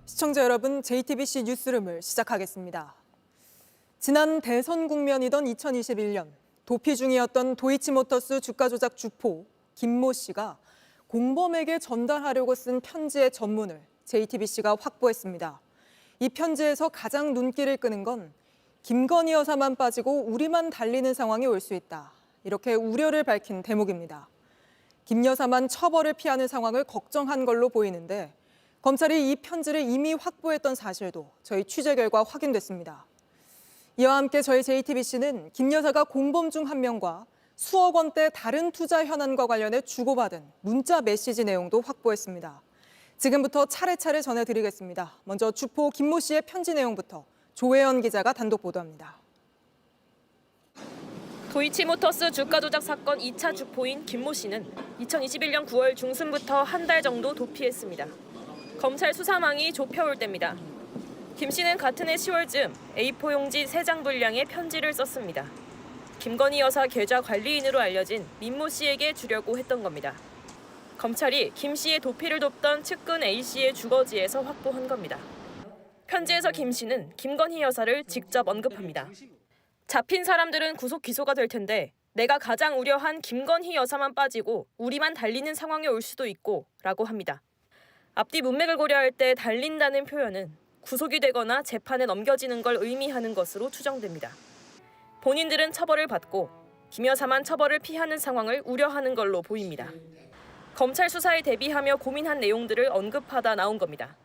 시청자 여러분, JTBC 뉴스룸을 시작하겠습니다. 지난 대선 국면이던 2021년 도피 중이었던 도이치모터스 주가 조작 주포 김모 씨가 공범에게 전달하려고 쓴 편지의 전문을 JTBC가 확보했습니다. 이 편지에서 가장 눈길을 끄는 건 김건희 여사만 빠지고 우리만 달리는 상황이 올 수 있다. 이렇게 우려를 밝힌 대목입니다. 김 여사만 처벌을 피하는 상황을 걱정한 걸로 보이는데 검찰이 이 편지를 이미 확보했던 사실도 저희 취재 결과 확인됐습니다. 이와 함께 저희 JTBC는 김 여사가 공범 중 한 명과 수억 원대 다른 투자 현안과 관련해 주고받은 문자 메시지 내용도 확보했습니다. 지금부터 차례차례 전해드리겠습니다. 먼저 주포 김모 씨의 편지 내용부터 조혜연 기자가 단독 보도합니다. 도이치모터스 주가 조작 사건 2차 주포인 김모 씨는 2021년 9월 중순부터 한 달 정도 도피했습니다. 검찰 수사망이 좁혀올 때입니다. 김 씨는 같은 해 10월쯤 A4 용지 3장 분량의 편지를 썼습니다. 김건희 여사 계좌 관리인으로 알려진 민모 씨에게 주려고 했던 겁니다. 검찰이 김 씨의 도피를 돕던 측근 A 씨의 주거지에서 확보한 겁니다. 편지에서 김 씨는 김건희 여사를 직접 언급합니다. 잡힌 사람들은 구속 기소가 될 텐데 내가 가장 우려한 김건희 여사만 빠지고 우리만 달리는 상황이 올 수도 있고 라고 합니다. 앞뒤 문맥을 고려할 때 달린다는 표현은 구속이 되거나 재판에 넘겨지는 걸 의미하는 것으로 추정됩니다. 본인들은 처벌을 받고 김 여사만 처벌을 피하는 상황을 우려하는 걸로 보입니다. 검찰 수사에 대비하며 고민한 내용들을 언급하다 나온 겁니다.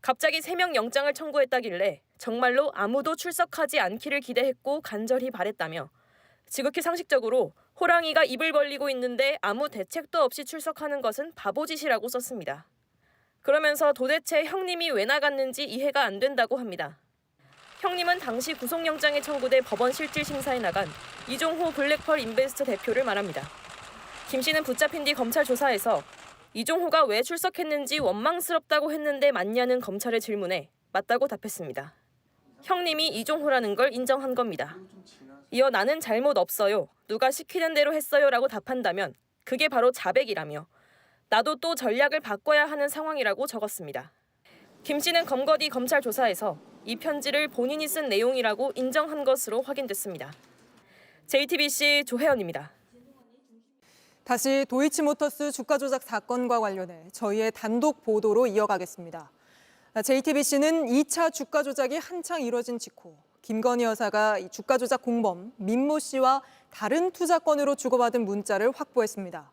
갑자기 3명 영장을 청구했다길래 정말로 아무도 출석하지 않기를 기대했고 간절히 바랬다며 지극히 상식적으로 호랑이가 입을 벌리고 있는데 아무 대책도 없이 출석하는 것은 바보짓이라고 썼습니다. 그러면서 도대체 형님이 왜 나갔는지 이해가 안 된다고 합니다. 형님은 당시 구속영장에 청구돼 법원 실질심사에 나간 이종호 블랙펄 인베스트 대표를 말합니다. 김 씨는 붙잡힌 뒤 검찰 조사에서 이종호가 왜 출석했는지 원망스럽다고 했는데 맞냐는 검찰의 질문에 맞다고 답했습니다. 형님이 이종호라는 걸 인정한 겁니다. 이어 나는 잘못 없어요. 누가 시키는 대로 했어요라고 답한다면 그게 바로 자백이라며 나도 또 전략을 바꿔야 하는 상황이라고 적었습니다. 김 씨는 검거뒤 검찰 조사에서 이 편지를 본인이 쓴 내용이라고 인정한 것으로 확인됐습니다. JTBC 조혜연입니다. 다시 도이치모터스 주가 조작 사건과 관련해 저희의 단독 보도로 이어가겠습니다. JTBC는 2차 주가 조작이 한창 이뤄진 직후 김건희 여사가 이 주가 조작 공범 민모 씨와 다른 투자건으로 주고받은 문자를 확보했습니다.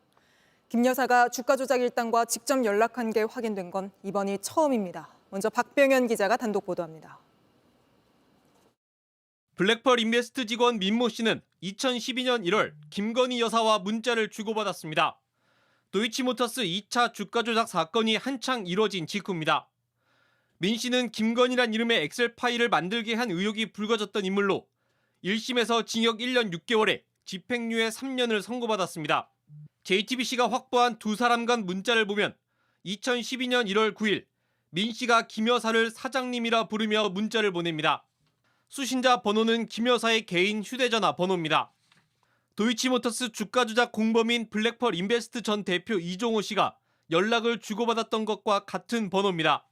김 여사가 주가 조작 일당과 직접 연락한 게 확인된 건 이번이 처음입니다. 먼저 박병현 기자가 단독 보도합니다. 블랙펄 인베스트 직원 민모 씨는 2012년 1월 김건희 여사와 문자를 주고받았습니다. 도이치모터스 2차 주가 조작 사건이 한창 이뤄진 직후입니다. 민 씨는 김건희란 이름의 엑셀 파일을 만들게 한 의혹이 불거졌던 인물로 1심에서 징역 1년 6개월에 집행유예 3년을 선고받았습니다. JTBC가 확보한 두 사람 간 문자를 보면 2012년 1월 9일 민 씨가 김 여사를 사장님이라 부르며 문자를 보냅니다. 수신자 번호는 김 여사의 개인 휴대전화 번호입니다. 도이치모터스 주가 조작 공범인 블랙펄 인베스트 전 대표 이종호 씨가 연락을 주고받았던 것과 같은 번호입니다.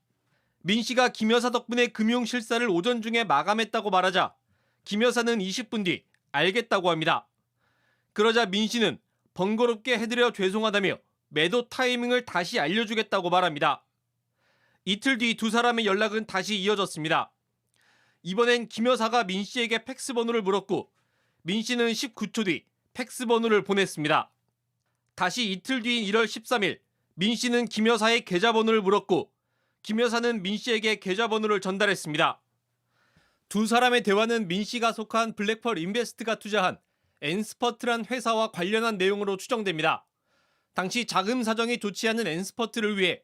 민 씨가 김 여사 덕분에 금융 실사를 오전 중에 마감했다고 말하자 김 여사는 20분 뒤 알겠다고 합니다. 그러자 민 씨는 번거롭게 해드려 죄송하다며 매도 타이밍을 다시 알려주겠다고 말합니다. 이틀 뒤 두 사람의 연락은 다시 이어졌습니다. 이번엔 김 여사가 민 씨에게 팩스 번호를 물었고 민 씨는 19초 뒤 팩스 번호를 보냈습니다. 다시 이틀 뒤인 1월 13일 민 씨는 김 여사의 계좌번호를 물었고 김 여사는 민 씨에게 계좌번호를 전달했습니다. 두 사람의 대화는 민 씨가 속한 블랙펄 인베스트가 투자한 엔스퍼트란 회사와 관련한 내용으로 추정됩니다. 당시 자금 사정이 좋지 않은 엔스퍼트를 위해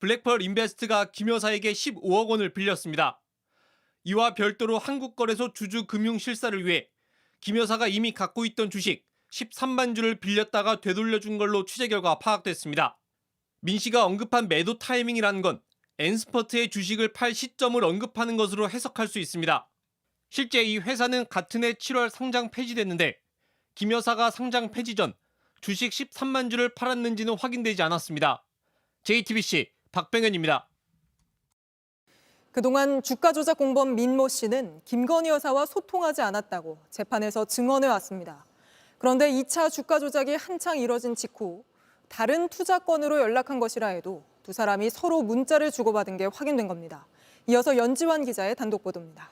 블랙펄 인베스트가 김 여사에게 15억 원을 빌렸습니다. 이와 별도로 한국거래소 주주 금융 실사를 위해 김 여사가 이미 갖고 있던 주식 13만 주를 빌렸다가 되돌려준 걸로 취재 결과 파악됐습니다. 민 씨가 언급한 매도 타이밍이라는 건 엔스퍼트의 주식을 팔 시점을 언급하는 것으로 해석할 수 있습니다. 실제 이 회사는 같은 해 7월 상장 폐지됐는데 김 여사가 상장 폐지 전 주식 13만 주를 팔았는지는 확인되지 않았습니다. JTBC 박병현입니다. 그동안 주가 조작 공범 민모 씨는 김건희 여사와 소통하지 않았다고 재판에서 증언해 왔습니다. 그런데 2차 주가 조작이 한창 이뤄진 직후 다른 투자건으로 연락한 것이라 해도 두 사람이 서로 문자를 주고받은 게 확인된 겁니다. 이어서 연지환 기자의 단독 보도입니다.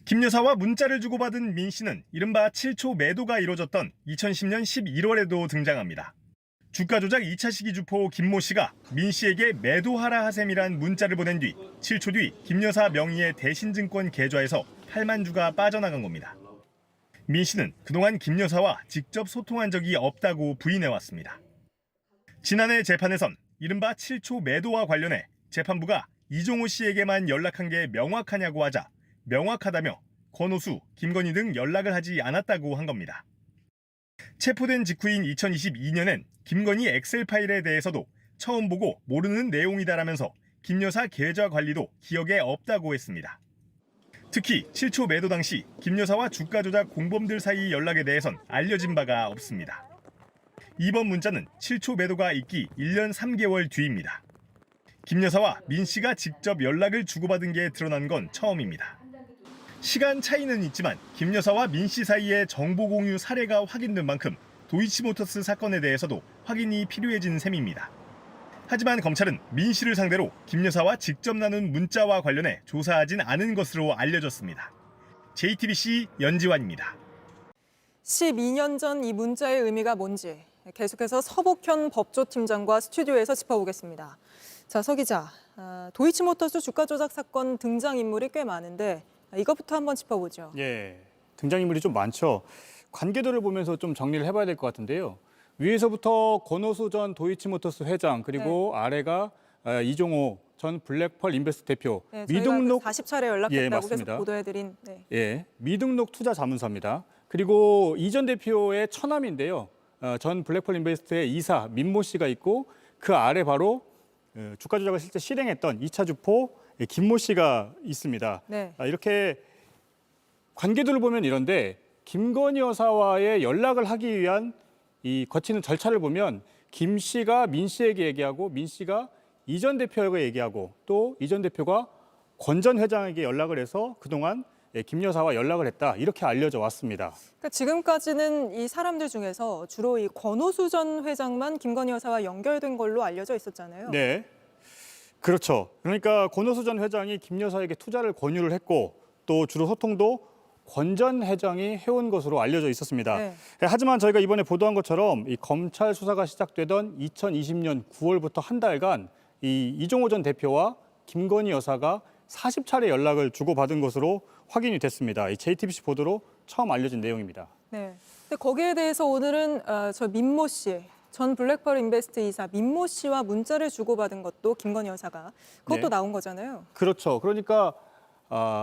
김 여사와 문자를 주고받은 민 씨는 이른바 7초 매도가 이뤄졌던 2010년 11월에도 등장합니다. 주가 조작 2차 시기 주포 김모 씨가 민 씨에게 매도하라 하셈이란 문자를 보낸 뒤 7초 뒤 김 여사 명의의 대신증권 계좌에서 8만 주가 빠져나간 겁니다. 민 씨는 그동안 김 여사와 직접 소통한 적이 없다고 부인해왔습니다. 지난해 재판에선 이른바 7초 매도와 관련해 재판부가 이종호 씨에게만 연락한 게 명확하냐고 하자 명확하다며 권오수, 김건희 등 연락을 하지 않았다고 한 겁니다. 체포된 직후인 2022년엔 김건희 엑셀 파일에 대해서도 처음 보고 모르는 내용이다라면서 김 여사 계좌 관리도 기억에 없다고 했습니다. 특히 7초 매도 당시 김 여사와 주가 조작 공범들 사이 연락에 대해선 알려진 바가 없습니다. 이번 문자는 7초 매도가 있기 1년 3개월 뒤입니다. 김 여사와 민 씨가 직접 연락을 주고받은 게 드러난 건 처음입니다. 시간 차이는 있지만 김 여사와 민 씨 사이의 정보 공유 사례가 확인된 만큼 도이치모터스 사건에 대해서도 확인이 필요해진 셈입니다. 하지만 검찰은 민 씨를 상대로 김 여사와 직접 나눈 문자와 관련해 조사하진 않은 것으로 알려졌습니다. JTBC 연지환입니다. 12년 전 이 문자의 의미가 뭔지 계속해서 서복현 법조팀장과 스튜디오에서 짚어보겠습니다. 자, 서 기자, 도이치모터스 주가 조작 사건 등장인물이 꽤 많은데 이것부터 한번 짚어보죠. 예, 등장인물이 좀 많죠. 관계도를 보면서 좀 정리를 해봐야 될 것 같은데요. 위에서부터 권오수 전 도이치모터스 회장 그리고 아래가 이종호 전 블랙펄 인베스트 대표. 네, 미등록 40차례 연락했다고 계속 맞습니다. 보도해드린. 예, 미등록 투자 자문사입니다. 그리고 이 전 대표의 처남인데요. 전 블랙펄 인베스트의 이사 민모 씨가 있고 그 아래 바로 주가 조작을 실제 실행했던 2차 주포 김모 씨가 있습니다. 네. 이렇게 관계도를 보면 이런데 김건희 여사와의 연락을 하기 위한 이 거치는 절차를 보면 김 씨가 민 씨에게 얘기하고 민 씨가 이 전 대표에게 얘기하고 또 이 전 대표가 권 전 회장에게 연락을 해서 그동안 김 여사와 연락을 했다 이렇게 알려져 왔습니다. 그러니까 지금까지는 이 사람들 중에서 주로 이 권오수 전 회장만 김건희 여사와 연결된 걸로 알려져 있었잖아요. 네, 그렇죠. 그러니까 권오수 전 회장이 김 여사에게 투자를 권유를 했고 또 주로 소통도 권 전 회장이 해온 것으로 알려져 있었습니다. 네. 하지만 저희가 이번에 보도한 것처럼 이 검찰 수사가 시작되던 2020년 9월부터 한 달간 이 이종호 전 대표와 김건희 여사가 40차례 연락을 주고받은 것으로 확인이 됐습니다. 이 JTBC 보도로 처음 알려진 내용입니다. 네. 근데 거기에 대해서 오늘은 저 민모 씨, 전 블랙펄 인베스트 이사 민모 씨와 문자를 주고받은 것도 김건희 여사가 그것도 네. 나온 거잖아요. 그렇죠. 그러니까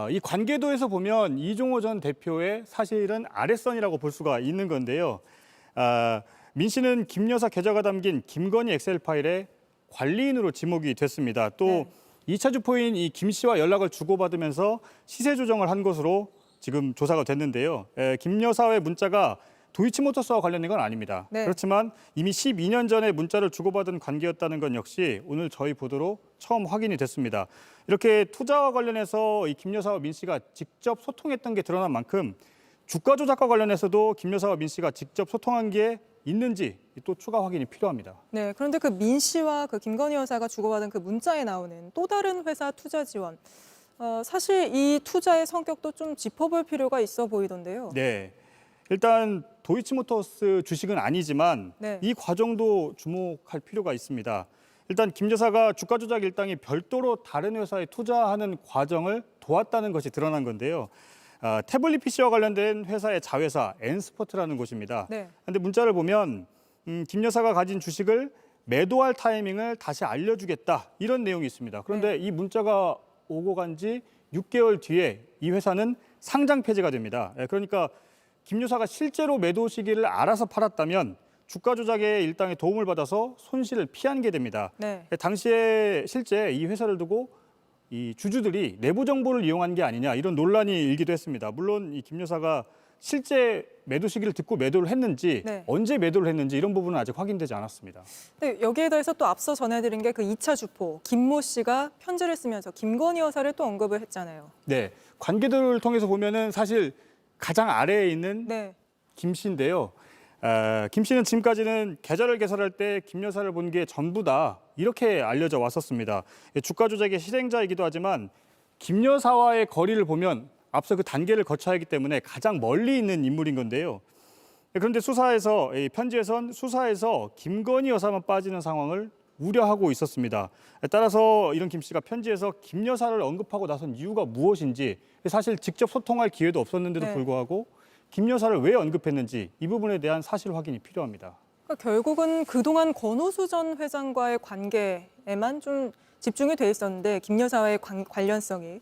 이 관계도에서 보면 이종호 전 대표의 사실은 아랫선이라고 볼 수가 있는 건데요. 민 씨는 김 여사 계좌가 담긴 김건희 엑셀 파일에 관리인으로 지목이 됐습니다. 또 네. 2차 주포인 이 김 씨와 연락을 주고받으면서 시세 조정을 한 것으로 지금 조사가 됐는데요. 김 여사의 문자가 도이치모터스와 관련된 건 아닙니다. 네. 그렇지만 이미 12년 전에 문자를 주고받은 관계였다는 건 역시 오늘 저희 보도로 처음 확인이 됐습니다. 이렇게 투자와 관련해서 이 김 여사와 민 씨가 직접 소통했던 게 드러난 만큼 주가 조작과 관련해서도 김 여사와 민 씨가 직접 소통한 게 있는지 또 추가 확인이 필요합니다. 네. 그런데 그 민 씨와 그 김건희 여사가 주고받은 그 문자에 나오는 또 다른 회사 투자 지원. 사실 이 투자의 성격도 좀 짚어볼 필요가 있어 보이던데요. 네. 일단 도이치모터스 주식은 아니지만 네. 이 과정도 주목할 필요가 있습니다. 일단 김 여사가 주가 조작 일당이 별도로 다른 회사에 투자하는 과정을 도왔다는 것이 드러난 건데요. 태블릿 PC와 관련된 회사의 자회사 N스포트라는 곳입니다. 네. 그런데 문자를 보면 김 여사가 가진 주식을 매도할 타이밍을 다시 알려주겠다 이런 내용이 있습니다. 그런데 이 문자가 오고 간 지 6개월 뒤에 이 회사는 상장 폐지가 됩니다. 그러니까 김 여사가 실제로 매도 시기를 알아서 팔았다면 주가 조작의 일당에 도움을 받아서 손실을 피한 게 됩니다. 네. 당시에 실제 이 회사를 두고 이 주주들이 내부 정보를 이용한 게 아니냐 이런 논란이 일기도 했습니다. 물론 이 김 여사가 실제 매도 시기를 듣고 매도를 했는지 네. 언제 매도를 했는지 이런 부분은 아직 확인되지 않았습니다. 네, 여기에 대해서 또 앞서 전해드린 게 그 2차 주포 김모 씨가 편지를 쓰면서 김건희 여사를 또 언급을 했잖아요. 네, 관계들을 통해서 보면은 사실 가장 아래에 있는 네, 김 씨인데요. 김 씨는 지금까지는 계좌를 개설할 때 김 여사를 본 게 전부다 이렇게 알려져 왔었습니다. 주가 조작의 실행자이기도 하지만 김 여사와의 거리를 보면 앞서 그 단계를 거쳐야 하기 때문에 가장 멀리 있는 인물인 건데요. 그런데 수사에서 이 편지에선 수사에서 김건희 여사만 빠지는 상황을 우려하고 있었습니다. 따라서 이런 김 씨가 편지에서 김 여사를 언급하고 나선 이유가 무엇인지 사실 직접 소통할 기회도 없었는데도 네. 불구하고 김 여사를 왜 언급했는지 이 부분에 대한 사실 확인이 필요합니다. 그러니까 결국은 그동안 권오수 전 회장과의 관계에만 좀 집중이 돼 있었는데 김 여사와의 관련성이.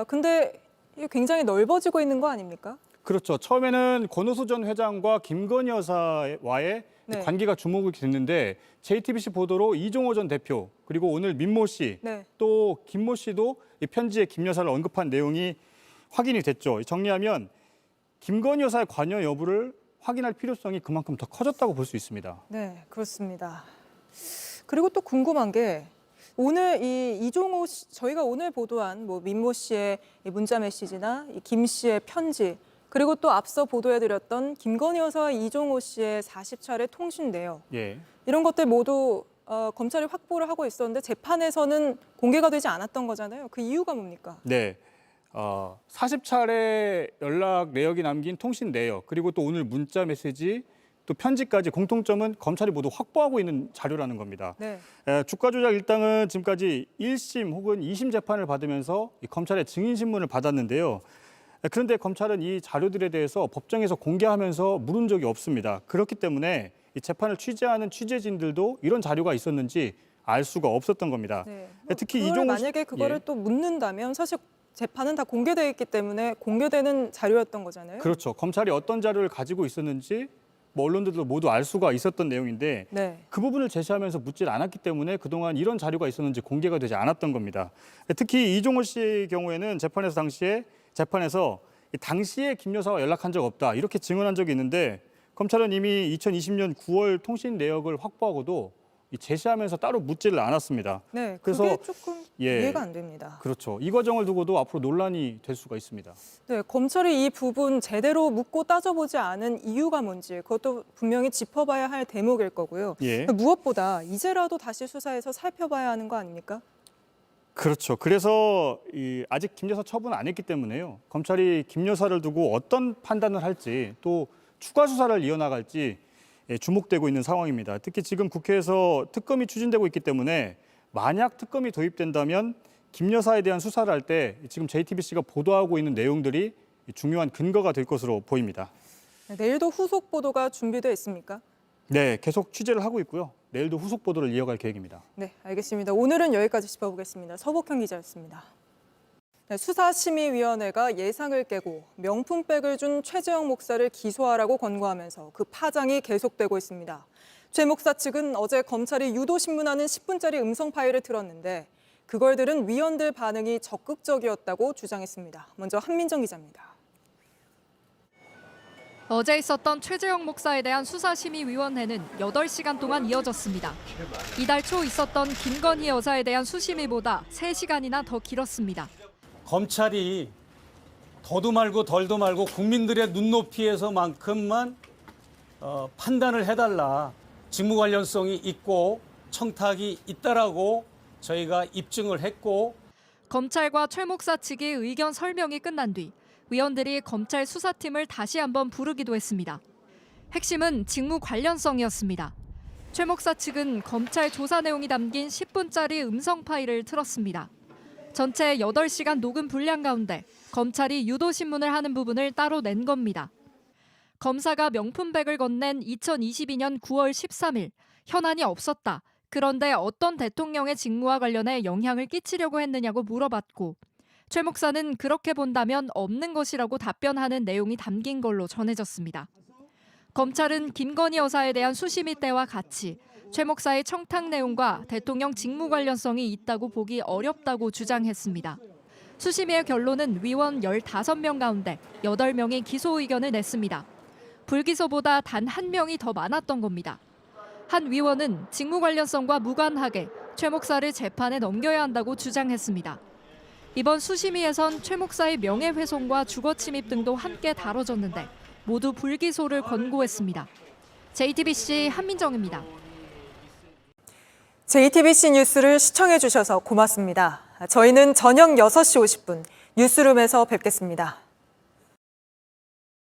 근데 이게 굉장히 넓어지고 있는 거 아닙니까? 그렇죠. 처음에는 권오수 전 회장과 김건희 여사와의 네. 관계가 주목이 됐는데 JTBC 보도로 이종호 전 대표 그리고 오늘 민모 씨 네. 또 김모 씨도 이 편지에 김 여사를 언급한 내용이 확인이 됐죠. 정리하면 김건희 여사의 관여 여부를 확인할 필요성이 그만큼 더 커졌다고 볼 수 있습니다. 네, 그렇습니다. 그리고 또 궁금한 게 오늘 이 이종호 씨, 저희가 오늘 보도한 뭐 민모 씨의 이 문자 메시지나 이 김 씨의 편지 그리고 또 앞서 보도해드렸던 김건희 여사와 이종호 씨의 40차례 통신 내역 예. 이런 것들 모두 검찰이 확보를 하고 있었는데 재판에서는 공개가 되지 않았던 거잖아요. 그 이유가 뭡니까? 네. 40차례 연락 내역이 남긴 통신 내역 그리고 또 오늘 문자 메시지 또 편지까지 공통점은 검찰이 모두 확보하고 있는 자료라는 겁니다. 네. 주가 조작 일당은 지금까지 1심 혹은 2심 재판을 받으면서 이 검찰의 증인 신문을 받았는데요. 그런데 검찰은 이 자료들에 대해서 법정에서 공개하면서 물은 적이 없습니다. 그렇기 때문에 이 재판을 취재하는 취재진들도 이런 자료가 있었는지 알 수가 없었던 겁니다. 네. 특히 그걸 이종호 만약에 그거를 또 묻는다면 사실 재판은 다 공개되어 있기 때문에 공개되는 자료였던 거잖아요. 그렇죠. 검찰이 어떤 자료를 가지고 있었는지 뭐 언론들도 모두 알 수가 있었던 내용인데 네. 그 부분을 제시하면서 묻질 않았기 때문에 그동안 이런 자료가 있었는지 공개가 되지 않았던 겁니다. 특히 이종호 씨의 경우에는 재판에서 당시에 김 여사와 연락한 적 없다 이렇게 증언한 적이 있는데 검찰은 이미 2020년 9월 통신 내역을 확보하고도 제시하면서 따로 묻지를 않았습니다. 네. 그래서 그게 조금 예. 이해가 안 됩니다. 그렇죠. 이 과정을 두고도 앞으로 논란이 될 수가 있습니다. 네, 검찰이 이 부분 제대로 묻고 따져보지 않은 이유가 뭔지 그것도 분명히 짚어봐야 할 대목일 거고요. 예. 무엇보다 이제라도 다시 수사해서 살펴봐야 하는 거 아닙니까? 그렇죠. 그래서 아직 김 여사 처분 안 했기 때문에요. 검찰이 김 여사를 두고 어떤 판단을 할지 또 추가 수사를 이어나갈지 주목되고 있는 상황입니다. 특히 지금 국회에서 특검이 추진되고 있기 때문에 만약 특검이 도입된다면 김 여사에 대한 수사를 할 때 지금 JTBC가 보도하고 있는 내용들이 중요한 근거가 될 것으로 보입니다. 네, 내일도 후속 보도가 준비되어 있습니까? 네, 계속 취재를 하고 있고요. 내일도 후속 보도를 이어갈 계획입니다. 네, 알겠습니다. 오늘은 여기까지 짚어보겠습니다. 서복형 기자였습니다. 네, 수사심의위원회가 예상을 깨고 명품백을 준 최재형 목사를 기소하라고 권고하면서 그 파장이 계속되고 있습니다. 최 목사 측은 어제 검찰이 유도신문하는 10분짜리 음성 파일을 틀었는데 그걸 들은 위원들 반응이 적극적이었다고 주장했습니다. 먼저 한민정 기자입니다. 어제 있었던 최재형 목사에 대한 수사심의위원회는 8시간 동안 이어졌습니다. 이달 초 있었던 김건희 여사에 대한 수심위보다 3시간이나 더 길었습니다. 검찰이 더도 말고 덜도 말고 국민들의 눈높이에서만큼만 판단을 해달라. 직무 관련성이 있고 청탁이 있다라고 저희가 입증을 했고 검찰과 최 목사 측의 의견 설명이 끝난 뒤 위원들이 검찰 수사팀을 다시 한번 부르기도 했습니다. 핵심은 직무 관련성이었습니다. 최 목사 측은 검찰 조사 내용이 담긴 10분짜리 음성 파일을 틀었습니다. 전체 8시간 녹음 분량 가운데 검찰이 유도신문을 하는 부분을 따로 낸 겁니다. 검사가 명품백을 건넨 2022년 9월 13일, 현안이 없었다. 그런데 어떤 대통령의 직무와 관련해 영향을 끼치려고 했느냐고 물어봤고 최 목사는 그렇게 본다면 없는 것이라고 답변하는 내용이 담긴 걸로 전해졌습니다. 검찰은 김건희 여사에 대한 수심위 때와 같이 최 목사의 청탁 내용과 대통령 직무 관련성이 있다고 보기 어렵다고 주장했습니다. 수심위의 결론은 위원 15명 가운데 8명이 기소 의견을 냈습니다. 불기소보다 단 1명이 더 많았던 겁니다. 한 위원은 직무 관련성과 무관하게 최 목사를 재판에 넘겨야 한다고 주장했습니다. 이번 수심위에선 최 목사의 명예훼손과 주거침입 등도 함께 다뤄졌는데 모두 불기소를 권고했습니다. JTBC 한민정입니다. JTBC 뉴스를 시청해 주셔서 고맙습니다. 저희는 저녁 6시 50분 뉴스룸에서 뵙겠습니다.